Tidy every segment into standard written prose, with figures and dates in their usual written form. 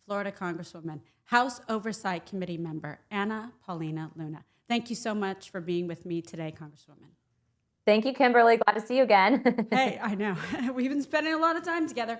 Florida Congresswoman, House Oversight Committee member, Anna Paulina Luna. Thank you so much for being with me today, Congresswoman. Thank you, Kimberly. Glad to see you again. Hey, I know. We've been spending a lot of time together.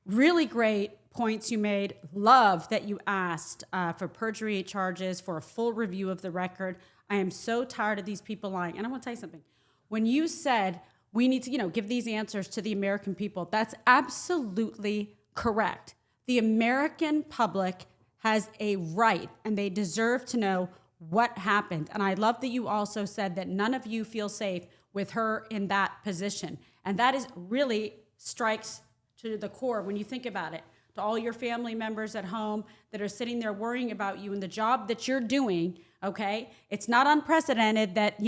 Really great points you made. Love that you asked for perjury charges, for a full review of the record. I am so tired of these people lying. And I want to tell you something. When you said we need to, give these answers to the American people, that's absolutely correct. The American public has a right, and they deserve to know what happened. And I love that you also said that none of you feel safe with her in that position. And that is really strikes to the core when you think about it. To all your family members at home that are sitting there worrying about you and the job that you're doing, okay? It's not unprecedented that,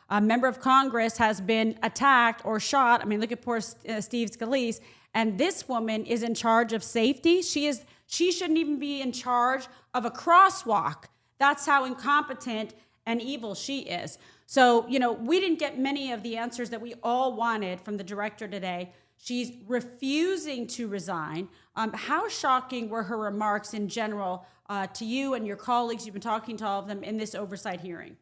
a member of Congress has been attacked or shot. I mean, look at poor Steve Scalise. And this woman is in charge of safety. She shouldn't even be in charge of a crosswalk. That's how incompetent and evil she is. So, we didn't get many of the answers that we all wanted from the director today. She's refusing to resign. How shocking were her remarks in general to you and your colleagues? You've been talking to all of them in this oversight hearing.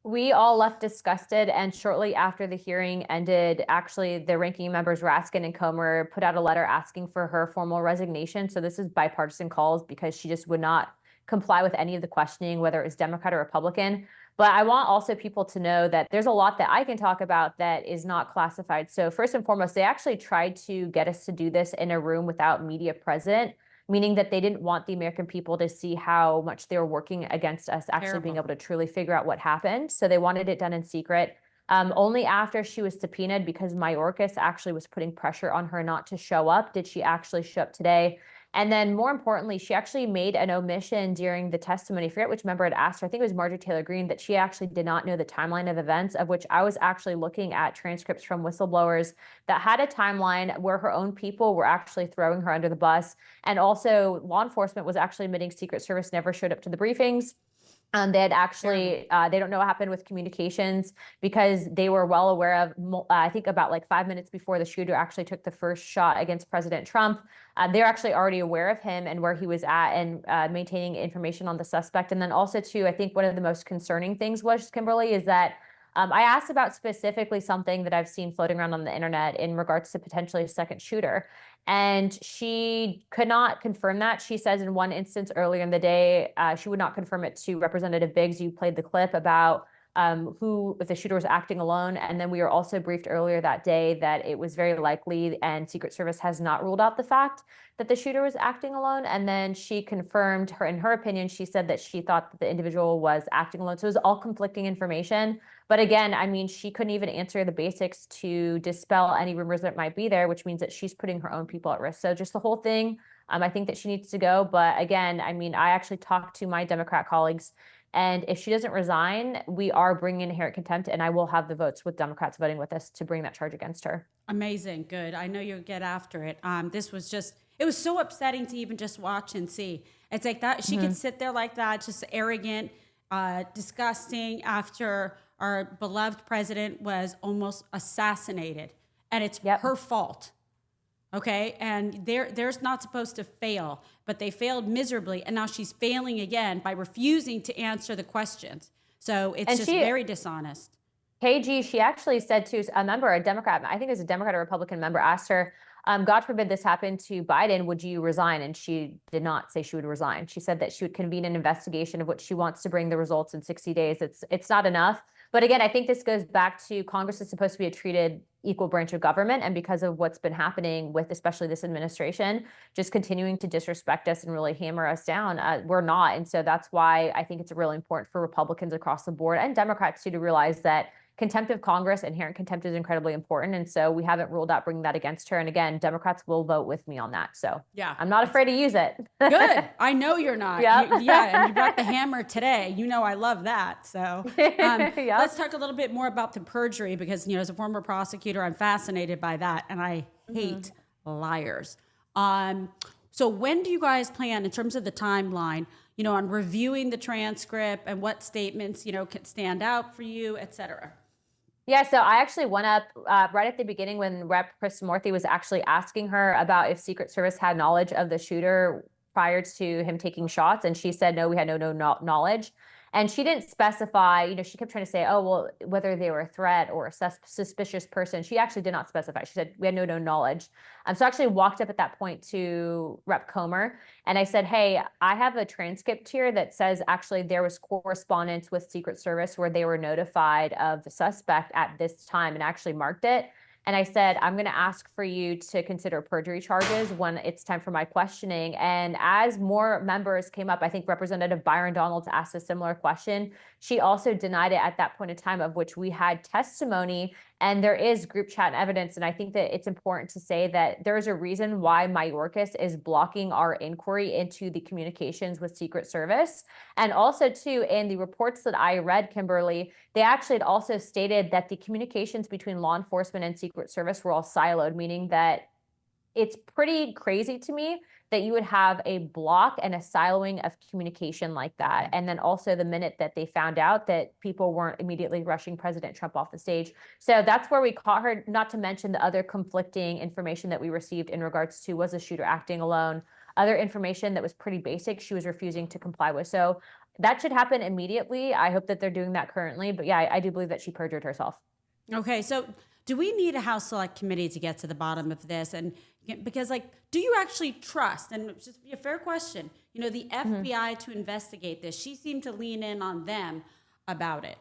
We all left disgusted, and shortly after the hearing ended, actually, the ranking members Raskin and Comer put out a letter asking for her formal resignation. So this is bipartisan calls because she just would not comply with any of the questioning, whether it was Democrat or Republican. But I want also people to know that there's a lot that I can talk about that is not classified. So first and foremost, they actually tried to get us to do this in a room without media present, meaning that they didn't want the American people to see how much they were working against us actually being able to truly figure out what happened. So they wanted it done in secret. Only after she was subpoenaed, because Mayorkas actually was putting pressure on her not to show up, did she actually show up today. And then more importantly, she actually made an omission during the testimony. I forget which member had asked her. I think it was Marjorie Taylor Greene, that she actually did not know the timeline of events, of which I was actually looking at transcripts from whistleblowers that had a timeline where her own people were actually throwing her under the bus. And also law enforcement was actually admitting Secret Service never showed up to the briefings. They had actually, they don't know what happened with communications because they were well aware of, I think about like 5 minutes before the shooter actually took the first shot against President Trump. They're actually already aware of him and where he was at, and maintaining information on the suspect. And then also too, I think one of the most concerning things was, Kimberly, is that I asked about specifically something that I've seen floating around on the internet in regards to potentially a second shooter. And she could not confirm that. She says in one instance earlier in the day, she would not confirm it to Representative Biggs. You played the clip about if the shooter was acting alone. And then we were also briefed earlier that day that it was very likely, and Secret Service has not ruled out the fact that the shooter was acting alone. And then she confirmed in her opinion, she said that she thought that the individual was acting alone. So it was all conflicting information. But again, I mean, she couldn't even answer the basics to dispel any rumors that might be there, which means that she's putting her own people at risk. So just the whole thing, I think that she needs to go. But again, I mean, I actually talked to my Democrat colleagues, and if she doesn't resign, we are bringing in inherent contempt, and I will have the votes with Democrats voting with us to bring that charge against her. Amazing. Good. I know you'll get after it. It was so upsetting to even just watch and see. It's like that. She could sit there like that, just arrogant, disgusting, after our beloved president was almost assassinated, and it's her fault. Okay. And they're not supposed to fail, but they failed miserably. And now she's failing again by refusing to answer the questions. So it's very dishonest. KG, she actually said to a Democrat, I think it was a Democrat or Republican member, asked her, God forbid this happened to Biden, would you resign? And she did not say she would resign. She said that she would convene an investigation of which she wants to bring the results in 60 days. It's not enough. But again, I think this goes back to Congress is supposed to be a treated equal branch of government. And because of what's been happening with especially this administration, just continuing to disrespect us and really hammer us down, we're not. And so that's why I think it's really important for Republicans across the board and Democrats too to realize that contempt of Congress, inherent contempt, is incredibly important. And so we haven't ruled out bringing that against her. And again, Democrats will vote with me on that. So yeah, I'm not afraid to use it. Good. I know you're not. Yeah. And you brought the hammer today. I love that. So let's talk a little bit more about the perjury, because, as a former prosecutor, I'm fascinated by that. And I hate liars. So when do you guys plan, in terms of the timeline, on reviewing the transcript and what statements, can stand out for you, et cetera? Yeah, so I actually went up right at the beginning when Rep. Krishnamurthy was actually asking her about if Secret Service had knowledge of the shooter prior to him taking shots, and she said no, we had no knowledge. And she didn't specify, she kept trying to say, oh, well, whether they were a threat or a suspicious person. She actually did not specify. She said we had no knowledge. So I actually walked up at that point to Rep. Comer and I said, hey, I have a transcript here that says actually there was correspondence with Secret Service where they were notified of the suspect at this time and actually marked it. And I said, I'm going to ask for you to consider perjury charges when it's time for my questioning. And as more members came up, I think Representative Byron Donalds asked a similar question. She also denied it at that point in time, of which we had testimony. And there is group chat evidence. And I think that it's important to say that there's a reason why Mayorkas is blocking our inquiry into the communications with Secret Service. And also, too, in the reports that I read, Kimberly, they actually had also stated that the communications between law enforcement and Secret Service were all siloed, meaning that it's pretty crazy to me that you would have a block and a siloing of communication like that. And then also the minute that they found out that people weren't immediately rushing President Trump off the stage. So that's where we caught her, not to mention the other conflicting information that we received in regards to, was the shooter acting alone? Other information that was pretty basic, she was refusing to comply with. So that should happen immediately. I hope that they're doing that currently. But yeah, I do believe that she perjured herself. Okay, so do we need a House Select Committee to get to the bottom of this? And because, do you actually trust, and it's just a fair question, the FBI to investigate this? She seemed to lean in on them about it.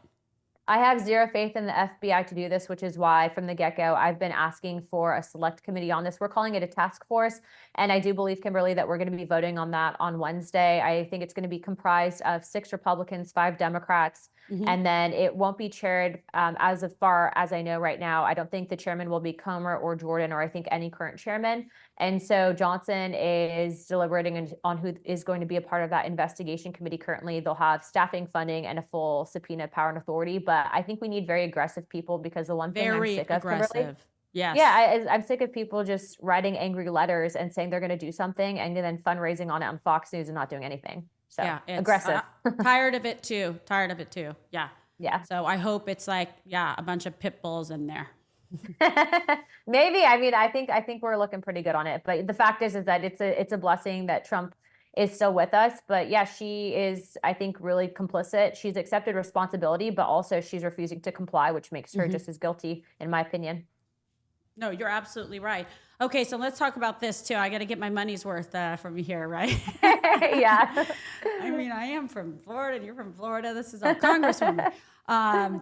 I have zero faith in the FBI to do this, which is why from the get-go, I've been asking for a select committee on this. We're calling it a task force. And I do believe, Kimberly, that we're going to be voting on that on Wednesday. I think it's going to be comprised of 6 Republicans, 5 Democrats. And then it won't be chaired, as far as I know right now. I don't think the chairman will be Comer or Jordan, or I think any current chairman. And so Johnson is deliberating on who is going to be a part of that investigation committee currently. They'll have staffing, funding, and a full subpoena power and authority. But I think we need very aggressive people, because the one thing I'm sick of, Kimberly, yes. Yeah, I'm sick of people just writing angry letters and saying they're going to do something and then fundraising on it on Fox News and not doing anything. So yeah, aggressive. Tired of it too. Yeah. Yeah. So I hope it's a bunch of pit bulls in there. Maybe. I mean, I think we're looking pretty good on it. But the fact is that it's a blessing that Trump is still with us. But yeah, she is, I think, really complicit. She's accepted responsibility, but also she's refusing to comply, which makes her just as guilty, in my opinion. No, you're absolutely right. Okay, so let's talk about this too. I got to get my money's worth from here, right? Yeah. I mean, I am from Florida, and you're from Florida. This is our Congresswoman.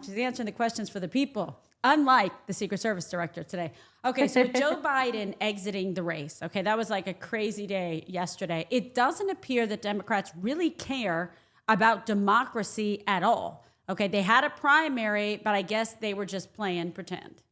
She's answering the questions for the people, unlike the Secret Service director today. Okay, so Joe Biden exiting the race. Okay, that was like a crazy day yesterday. It doesn't appear that Democrats really care about democracy at all. Okay, they had a primary, but I guess they were just playing pretend.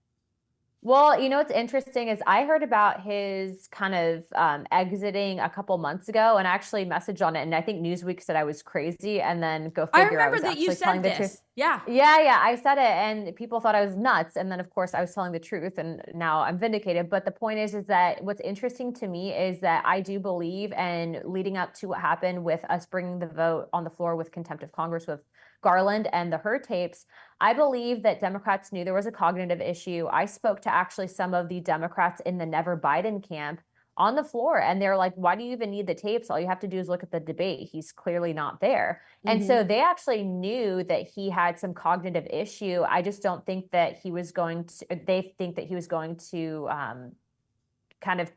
Well, what's interesting is I heard about his kind of exiting a couple months ago, and I actually messaged on it, and I think Newsweek said I was crazy, and then go figure. I remember that you said this. Yeah, I said it, and people thought I was nuts, and then of course I was telling the truth, and now I'm vindicated. But the point is that what's interesting to me is that I do believe, and leading up to what happened with us bringing the vote on the floor with contempt of Congress with Garland and the Hurd tapes, I believe that Democrats knew there was a cognitive issue. I spoke to actually some of the Democrats in the Never Biden camp on the floor, and they're like, why do you even need the tapes? All you have to do is look at the debate. He's clearly not there. And so they actually knew that he had some cognitive issue. I just don't think that he was going to, they think that he was going to kind of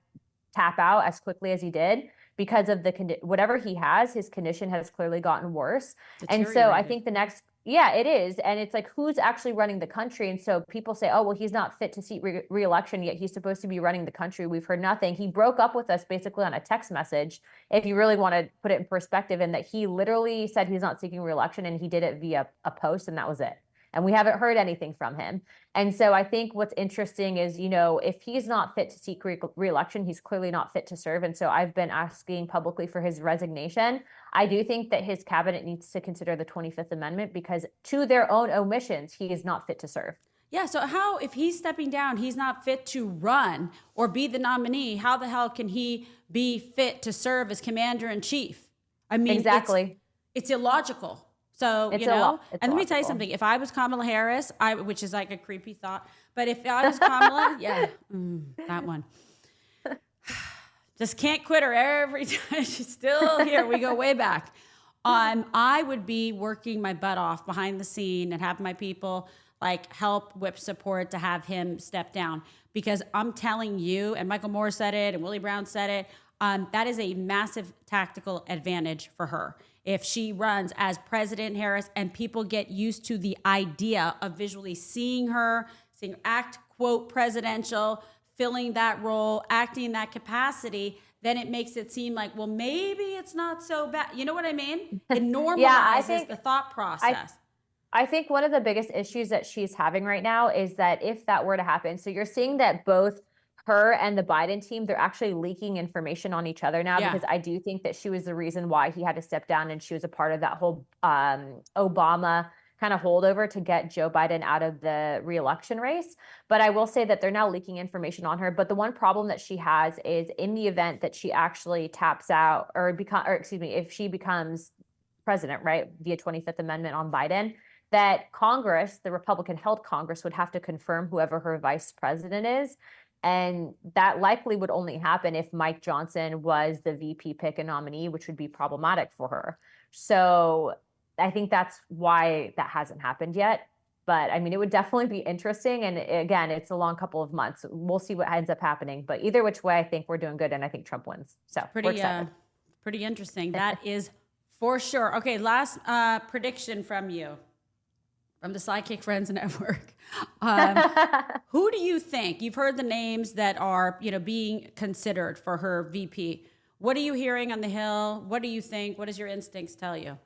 tap out as quickly as he did. Because of whatever he has, his condition has clearly gotten worse. And so I think it is. And it's like, who's actually running the country? And so people say, oh, well, he's not fit to seek re-election, yet he's supposed to be running the country. We've heard nothing. He broke up with us basically on a text message, if you really want to put it in perspective, and that he literally said he's not seeking re-election, and he did it via a post, and that was it. And we haven't heard anything from him. And so I think what's interesting is, if he's not fit to seek re-election, he's clearly not fit to serve. And so I've been asking publicly for his resignation. I do think that his cabinet needs to consider the 25th Amendment, because to their own omissions, he is not fit to serve. Yeah, so how, if he's stepping down, he's not fit to run or be the nominee, how the hell can he be fit to serve as commander in chief? I mean, exactly. It's illogical. So, It's you a know, lot. It's and let me tell you illogical. something. If I was Kamala Harris, which is like a creepy thought, but if I was Kamala, yeah, that one. Just can't quit her every time. She's still here. We go way back. I would be working my butt off behind the scene and have my people like help whip support to have him step down. Because I'm telling you, and Michael Moore said it, and Willie Brown said it, that is a massive tactical advantage for her. If she runs as President Harris and people get used to the idea of visually seeing her act, quote, presidential, filling that role, acting in that capacity, then it makes it seem like, well, maybe it's not so bad. You know what I mean? It Yeah, normalizes the thought I process. I think one of the biggest issues that she's having right now is that if that were to happen, so you're seeing that both her and the Biden team, they're actually leaking information on each other now, Yeah. because I do think that she was the reason why he had to step down, and she was a part of that whole Obama kind of holdover to get Joe Biden out of the reelection race. But I will say that they're now leaking information on her. But the one problem that she has is in the event that she actually taps out if she becomes president, right, via 25th Amendment on Biden, that Congress, the Republican held Congress, would have to confirm whoever her vice president is. And that likely would only happen if Mike Johnson was the VP pick and nominee, which would be problematic for her. So I think that's why that hasn't happened yet. But I mean, it would definitely be interesting. And again, it's a long couple of months. We'll see what ends up happening. But either which way, I think we're doing good. And I think Trump wins. So we're Pretty, excited. pretty interesting. That is for sure. Okay, last prediction from you, from the Sidekick Friends Network. Who do you think? You've heard the names that are, being considered for her VP. What are you hearing on the Hill? What do you think? What does your instincts tell you?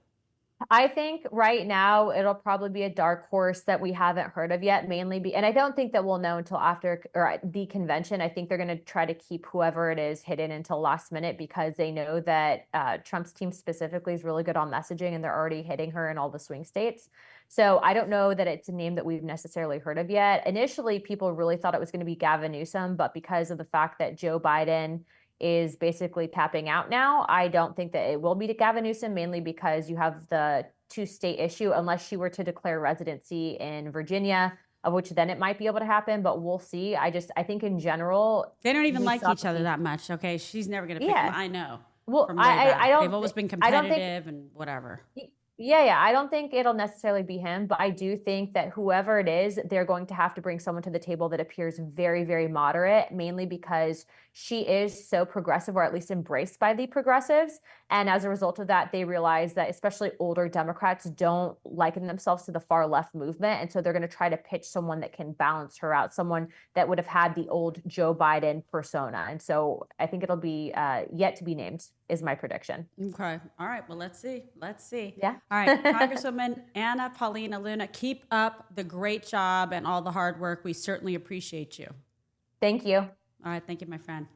I think right now it'll probably be a dark horse that we haven't heard of yet, and I don't think that we'll know until after or at the convention. I think they're going to try to keep whoever it is hidden until last minute, because they know that Trump's team specifically is really good on messaging, and they're already hitting her in all the swing states. So I don't know that it's a name that we've necessarily heard of yet. Initially, people really thought it was going to be Gavin Newsom, but because of the fact that Joe Biden is basically tapping out now, I don't think that it will be to Gavin Newsom, mainly because you have the two-state issue, unless she were to declare residency in Virginia, of which then it might be able to happen, but we'll see. I think in general, They don't even we like saw each other that much. Okay, she's never going to pick him. yeah. I know. Well, From way back. I don't They've always been I don't think competitive and whatever. yeah, I don't think it'll necessarily be him, but I do think that whoever it is, they're going to have to bring someone to the table that appears very, very moderate, mainly because she is so progressive, or at least embraced by the progressives. And as a result of that, they realize that especially older Democrats don't liken themselves to the far left movement. And so they're going to try to pitch someone that can balance her out, someone that would have had the old Joe Biden persona. And so I think it'll be yet to be named, is my prediction. Okay. All right. Well, let's see. Let's see. Yeah. All right. Congresswoman Anna Paulina Luna, keep up the great job and all the hard work. We certainly appreciate you. Thank you. All right. Thank you, my friend.